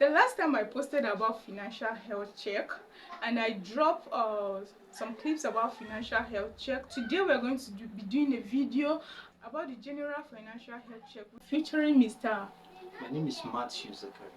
The last time I posted about financial health check, and I dropped some clips about financial health check. Today we are going to be doing a video about the general financial health check featuring Mr. My name is Matthew Zachary.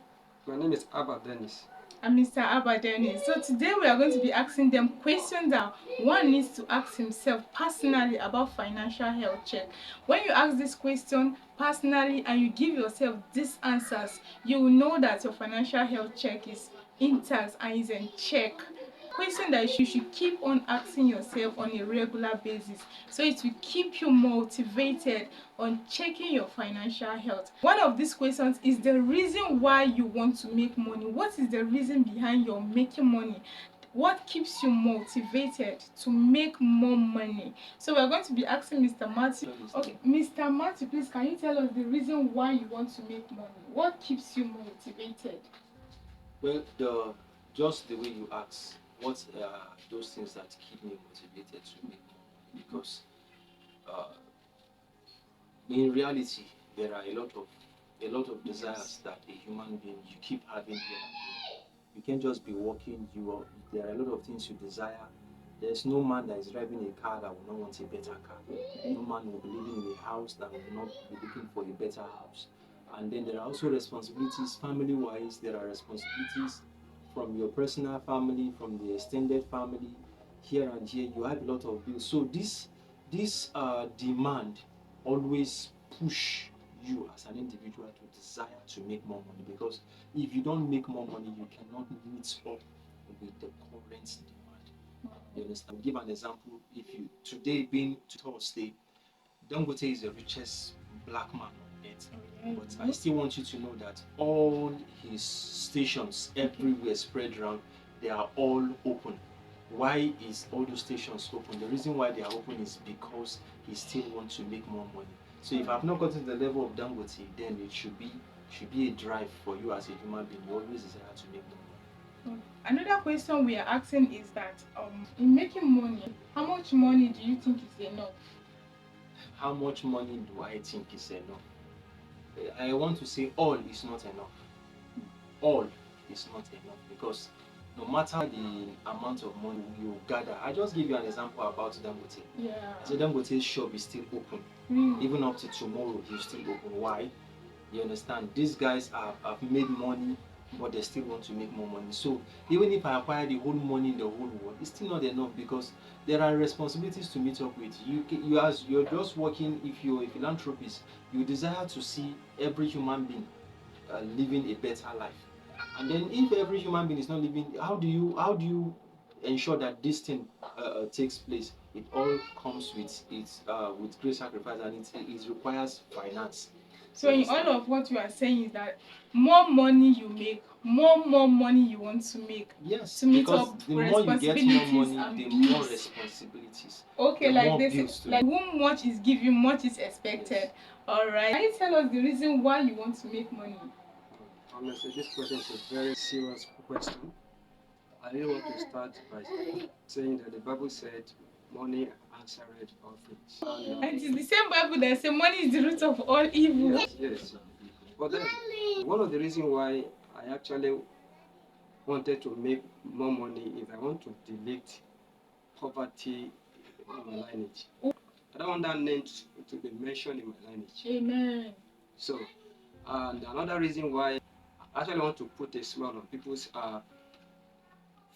My name is Abba Dennis. And Mr. Abba Dennis. So today we are going to be asking them questions that one needs to ask himself personally about financial health check. When you ask this question personally and you give yourself these answers, you will know that your financial health check is intact and is in check. Question that you should keep on asking yourself on a regular basis, so it will keep you motivated on checking your financial health. One of these questions is the reason why you want to make money. What is the reason behind your making money? What keeps you motivated to make more money? So we're going to be asking Mr. Matthew. Okay, Mr. Matthew, please can you tell us the reason why you want to make money? What keeps you motivated? Well, just the way you ask, what are those things that keep me motivated to make more money? Because in reality, there are a lot of desires that a human being you keep having here and there. You can't just be walking. There are a lot of things you desire. There's no man that is driving a car that will not want a better car. No man will be living in a house that will not be looking for a better house. And then there are also responsibilities, family-wise. There are responsibilities from your personal family, from the extended family. Here and here, you have a lot of bills. So this demand always push you as an individual to desire to make more money, because if you don't make more money, you cannot meet up with the current demand. You understand? I'll give an example. If you today being Thursday, Dangote is the richest black man on earth. But I still want you to know that all his stations everywhere spread around, they are all open. Why is all those stations open? The reason why they are open is because he still wants to make more money. So if I've not gotten to the level of Dangote, then it should be a drive for you as a human being. You always desire to make more money. Another question we are asking is that in making money, how much money do you think is enough? How much money do I think is enough? I want to say all is not enough. All is not enough, because no matter the amount of money you gather, I just give you an example about Dangote. Yeah. So Dangote's shop is still open. Even up to tomorrow, he's still open. Why? You understand? These guys have made money, but they still want to make more money. So even if I acquire the whole money in the whole world, it's still not enough, because there are responsibilities to meet up with. You're just working. If you're a philanthropist, you desire to see every human being living a better life. And then if every human being is not living, how do you ensure that this thing takes place? It all comes with great sacrifice, and it requires finance. So in all of what you are saying is that more money you make, more money you want to make. Yes, to meet because up the more you get more money, the more bills. responsibilities. Okay, the like more this, bills to like whom much is given, much is expected. Yes. All right. Can you tell us the reason why you want to make money? Honestly, this question is a very serious question. I really want to start by saying that the Bible said, "Money answered all things." And it is the same Bible that says money is the root of all evil. Yes. But then, one of the reasons why I actually wanted to make more money is I want to delete poverty in my lineage. I don't want that name to be mentioned in my lineage. Amen. So, and another reason why I actually want to put a smile on people's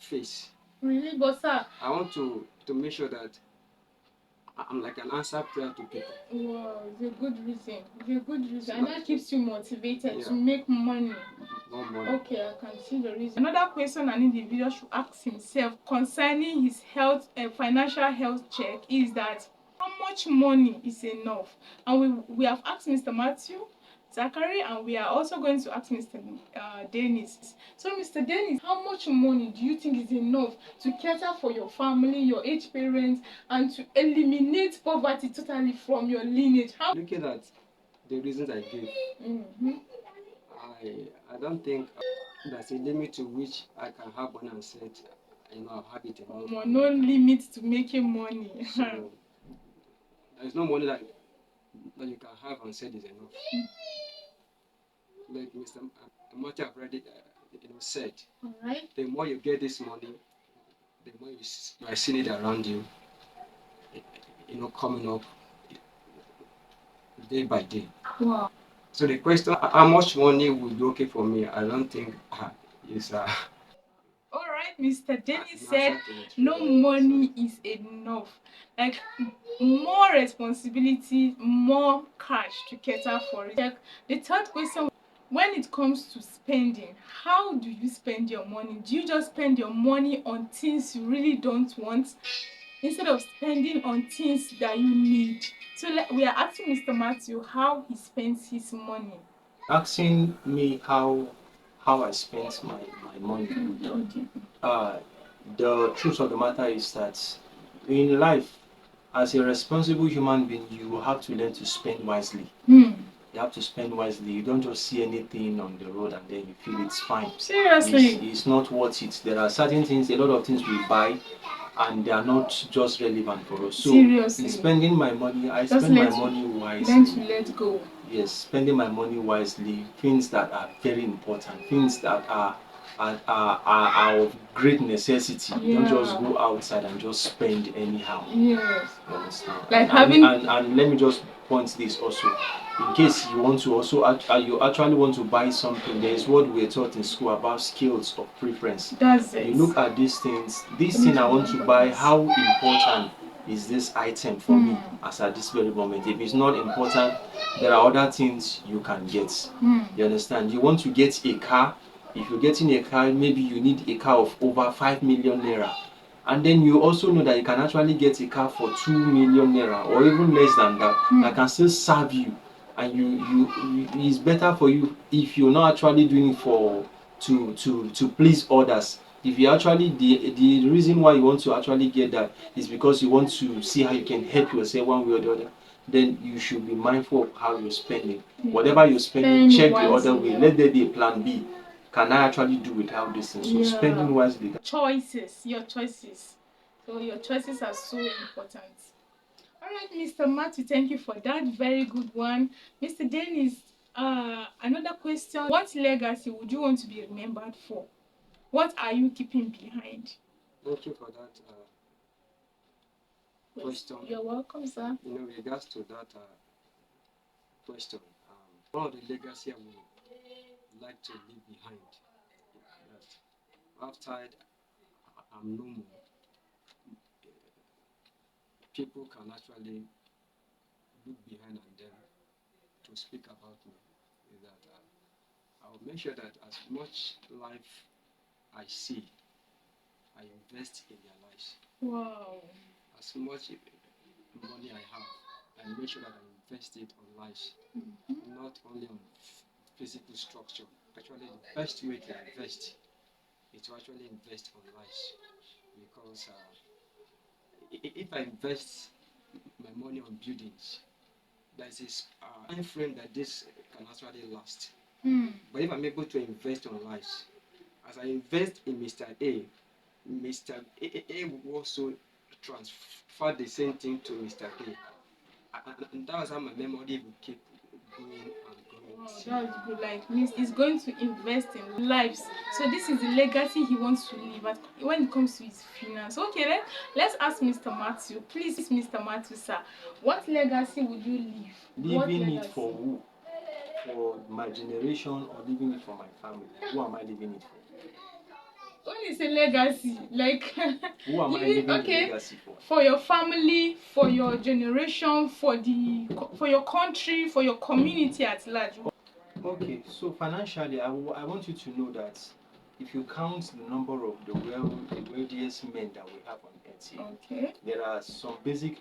face. Really, but sir? I want to make sure that I'm like an answer prayer to people. Wow, it's a good reason. It's a good reason. And that keeps you motivated to make money. More money. Okay, I can see the reason. Another question an individual should ask himself concerning his health, financial health check is that how much money is enough? And we have asked Mr. Matthew Zachary, and we are also going to ask Mr. Dennis. So, Mr. Dennis, how much money do you think is enough to cater for your family, your aged parents, and to eliminate poverty totally from your lineage? Looking at the reasons I gave, I don't think there's a limit to which I can have one and said, I'll have it enough. No limit to making money. So, there's no money that you can have and said is enough. Like Mr. Matthew have already said. All right. The more you get this money, the more you are seeing it around you, coming up day by day. Wow. So the question, how much money would be okay for me? I don't think is All right, Mr. Dennis an said answer to it, no really. money is enough. Like more responsibility, more cash to cater for it. Like the third question, when it comes to spending, how do you spend your money? Do you just spend your money on things you really don't want instead of spending on things that you need? So we are asking Mr. Matthew how he spends his money. Asking me how I spent my money. Okay. Uh, the truth of the matter is that in life, as a responsible human being, you have to learn to spend wisely. Hmm. You have to spend wisely. You don't just see anything on the road and then you feel it's fine. Seriously. It's not worth it. There are certain things, a lot of things we buy, and they are not just relevant for us. So Seriously. in spending my money, I Just spend my let money learn wisely. to let go. Yes, spending my money wisely, things that are very important, things that are of great necessity. You don't just go outside and just spend anyhow. Yes. You understand? Like and, having and let me just point this also. In case you want to also you actually want to buy something, there is what we are taught in school about scales of preference. That's it. You look at these things. This You need thing I to want know to what buy, it is. how important is this item for me as at this very moment? If it's not important, there are other things you can get. You understand? You want to get a car. If you're getting a car, maybe you need a car of over 5 million naira. And then you also know that you can actually get a car for 2 million naira or even less than that, that can still serve you. And it's better for you if you're not actually doing it for to please others. If you actually the reason why you want to actually get that is because you want to see how you can help yourself one way or the other, then you should be mindful of how you're spending. Whatever you're spending, check the other way. Let there be a plan B. Can I actually do without this thing? So spending wisely. Choices, your choices. So your choices are so important. All right, Mr. Matthew, thank you for that very good one. Mr. Dennis, another question. What legacy would you want to be remembered for? What are you keeping behind? Thank you for that question. You're welcome, sir. In regards to that question, one of the legacy I would like to leave behind that after I'm no more, people can actually look behind and then to speak about me. Is that I'll make sure that as much life I see, I invest in their lives. Wow. As much money I have, I make sure that I invest it on lives, not only on physical structure. Actually, the best way to invest is to actually invest on lives, because if I invest my money on buildings, there's this time frame that this can actually last. But if I'm able to invest on lives, as I invest in Mr. A, Mr. A will also transfer the same thing to Mr. A. And that's how my memory will keep going and going. Wow, that's good. Like means he's going to invest in lives. So this is the legacy he wants to leave when it comes to his finance. Okay, let's ask Mr. Matthew. Please, Mr. Matthew, sir, what legacy would you leave? Leaving it for who? For my generation or leaving it for my family? Who am I leaving it for? When you say legacy, like who am I leaving the legacy for? For your family, for your generation, for your country, for your community at large. Okay, so financially, I want you to know that if you count the number of the wealthiest men that we have on earth here, okay, there are some basic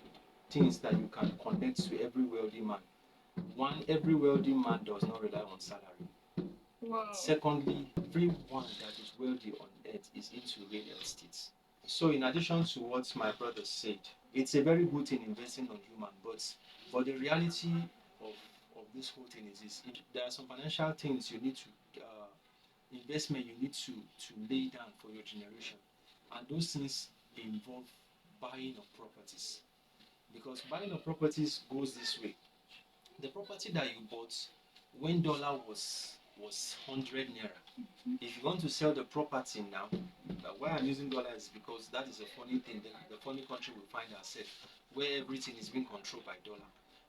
things that you can connect to every wealthy man. One, every wealthy man does not rely on salary. Wow. Secondly, everyone that is wealthy on earth is into real estate. So in addition to what my brother said, it's a very good thing investing on human, but the reality of this whole thing is this: there are some financial things you need to investment you need to lay down for your generation, and those things involve buying of properties, because buying of properties goes this way: the property that you bought when dollar was was 100 naira. If you want to sell the property now, why I'm using dollar is because that is a funny thing, the funny country we find ourselves, where everything is being controlled by dollar.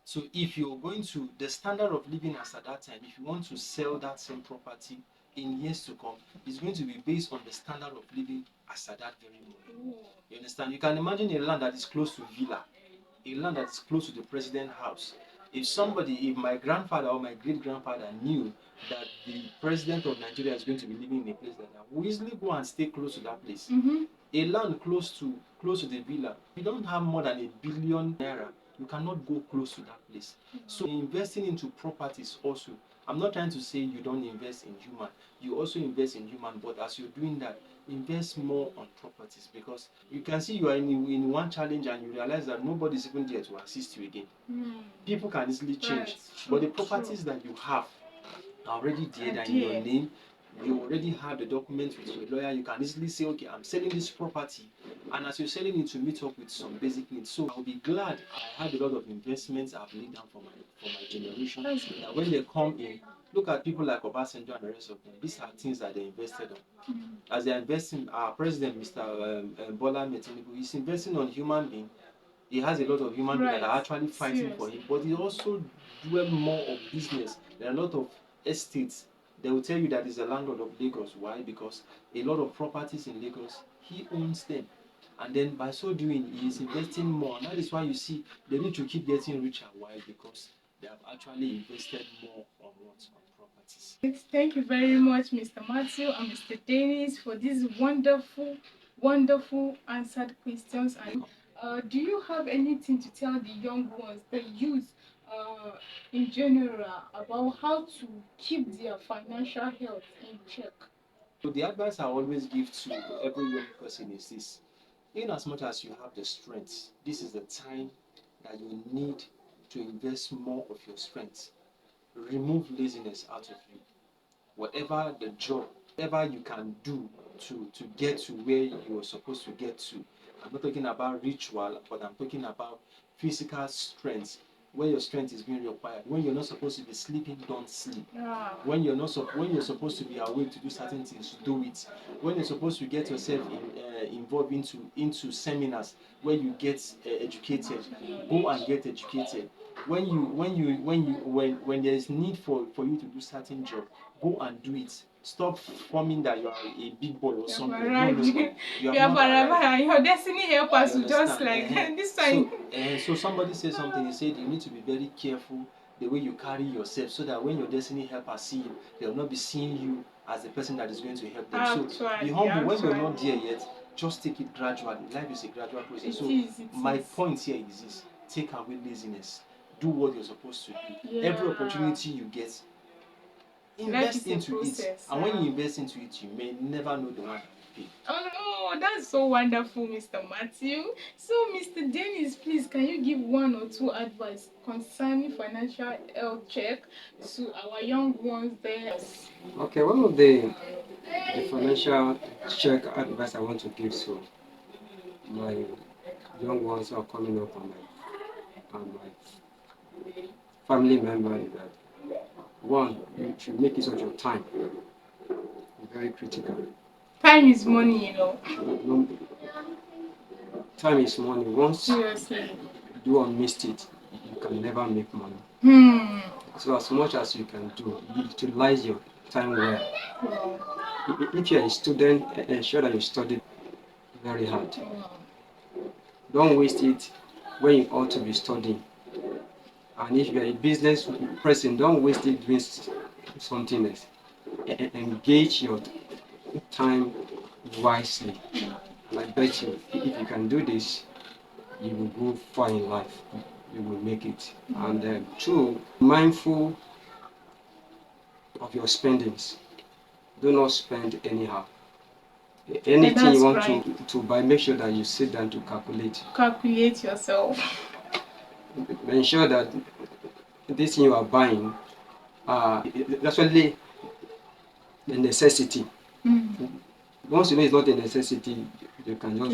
So if you're going to, the standard of living as at that time, if you want to sell that same property in years to come, it's going to be based on the standard of living as at that very moment. You understand? You can imagine a land that is close to villa, a land that is close to the president's house. If my grandfather or my great grandfather knew that the president of Nigeria is going to be living in a place like that, we easily go and stay close to that place. A land close to the villa, if you don't have more than R1 billion, you cannot go close to that place. So investing into properties also, I'm not trying to say you don't invest in human, you also invest in human, but as you're doing that, invest more on properties, because you can see you are in one challenge and you realize that nobody's even there to assist you again. People can easily change, but the properties that you have are already there in your name. You already have the documents with your lawyer. You can easily say, okay, I'm selling this property, and as you're selling it, to meet up with some basic needs. So I'll be glad I had a lot of investments I've laid down for my generation. That when they come in, look at people like Obasanjo and the rest of them. These are things that they invested on. As they are investing, our president, Mr. Bola Tinubu, is investing on human beings. He has a lot of human beings that are actually fighting for him, but he also dwell more of business. There are a lot of estates. They will tell you that he's a landlord of Lagos. Why? Because a lot of properties in Lagos, he owns them. And then by so doing, he is investing more. And that is why you see they need to keep getting richer. Why? Because they have actually invested more on what? On properties. Thank you very much, Mr. Matthew and Mr. Dennis, for these wonderful, wonderful answered questions. And do you have anything to tell the young ones, the youth in general, about how to keep their financial health in check? So the advice I always give to every young person is this: in as much as you have the strength, this is the time that you need to invest more of your strength. Remove laziness out of you. Whatever the job, whatever you can do to get to where you are supposed to get to. I'm not talking about ritual, but I'm talking about physical strength. Where your strength is being required. When you're not supposed to be sleeping, don't sleep. When you're supposed to be awake to do certain things, do it. When you're supposed to get yourself involved into seminars where you get educated, go and get educated. When there is need for you to do certain job, go and do it. Stop forming that you are a big boy or something. No, you have not arrived. Your destiny helpers will just like this time. So somebody said something. He said you need to be very careful the way you carry yourself, so that when your destiny helpers see you, they will not be seeing you as the person that is going to help them. So be humble. When you're not there yet, just take it gradually. Life is a gradual process. My point here is this: take away laziness. Do what you're supposed to do. Every opportunity you get, invest into it. And when you invest into it, you may never know the one that will pay. Oh, that's so wonderful, Mr. Matthew. So, Mr. Dennis, please, can you give one or two advice concerning financial health check to our young ones there? Okay, one of the financial check advice I want to give to my young ones who are coming up and my family member is that, one, you should make use of your time. Very critical. Time is money, Time is money. Once Seriously. you missed it, you can never make money. So as much as you can do, utilize your time well. If you're a student, ensure that you study very hard. Don't waste it when you ought to be studying. And if you're a business person, don't waste it doing something else. Engage your time wisely. And I bet you, if you can do this, you will go far in life. You will make it. And two, mindful of your spendings. Do not spend anyhow. Anything you want to buy, make sure that you sit down to calculate. Calculate yourself. Ensure that this thing you are buying, that's only the necessity. Once you know it's not a necessity, you can just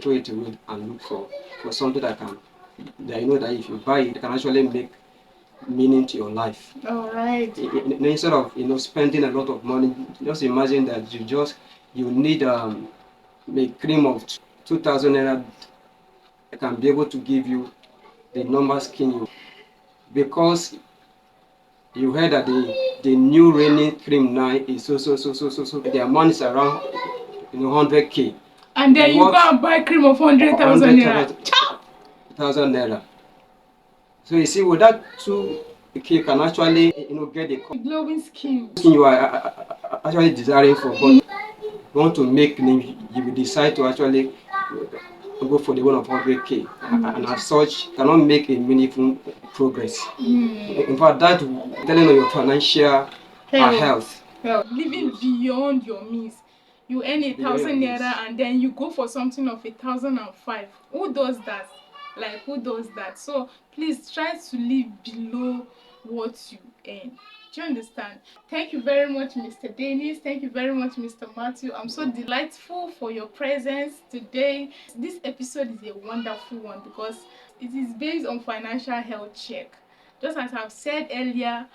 throw it away and look for something that you know that if you buy it, you can actually make meaning to your life. All right. Instead of spending a lot of money, just imagine that you need a cream of 2,000 naira can be able to give you the normal skin you, because you heard that the new reigning cream now is so the amount is around 100k. And then you go and buy cream of 100,000 naira. Thousand naira. So you see, with that 2k you can actually get the Glowing skin you are actually desiring for, but you want to make name, you will decide to actually go for the one of 100k, and as such cannot make a meaningful progress. In fact, that telling on your financial health. Living beyond your means. You earn 1,000 naira and then you go for something of 1,005. Who does that? Like, who does that? So please try to live below what you earn. Do you understand? Thank you very much, Mr. Dennis. Thank you very much, Mr. Matthew. I'm so delightful for your presence today. This episode is a wonderful one because it is based on financial health check. Just as I've said earlier,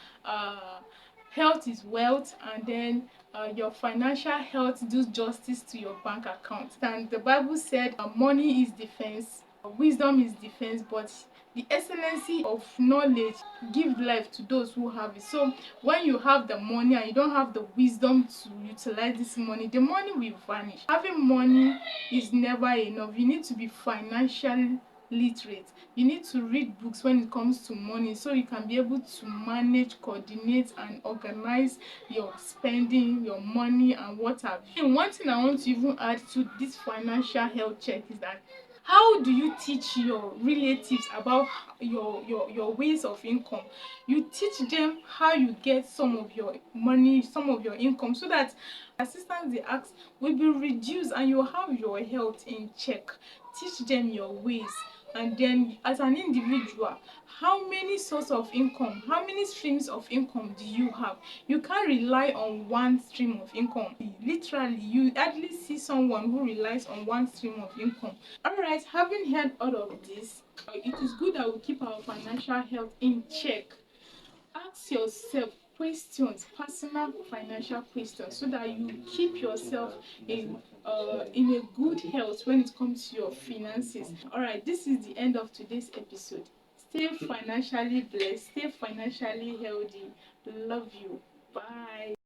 health is wealth, and then your financial health does justice to your bank account. And the Bible said money is defense, wisdom is defense, but the excellency of knowledge give life to those who have it. So when you have the money and you don't have the wisdom to utilize this money, the money will vanish. Having money is never enough. You need to be financially literate. You need to read books when it comes to money, so you can be able to manage, coordinate and organize your spending, your money and what have you. And one thing I want to even add to this financial health check is that how do you teach your relatives about your ways of income? You teach them how you get some of your money, some of your income, so that assistance they ask will be reduced and you have your health in check. Teach them your ways. And then as an individual, how many sources of income, how many streams of income do you have? You can't rely on one stream of income. Literally, you hardly see someone who relies on one stream of income. Alright, having heard all of this, it is good that we keep our financial health in check. Ask yourself questions, personal financial questions, so that you keep yourself in a good health when it comes to your finances. All right, this is the end of today's episode. Stay financially blessed, stay financially healthy. Love you. Bye.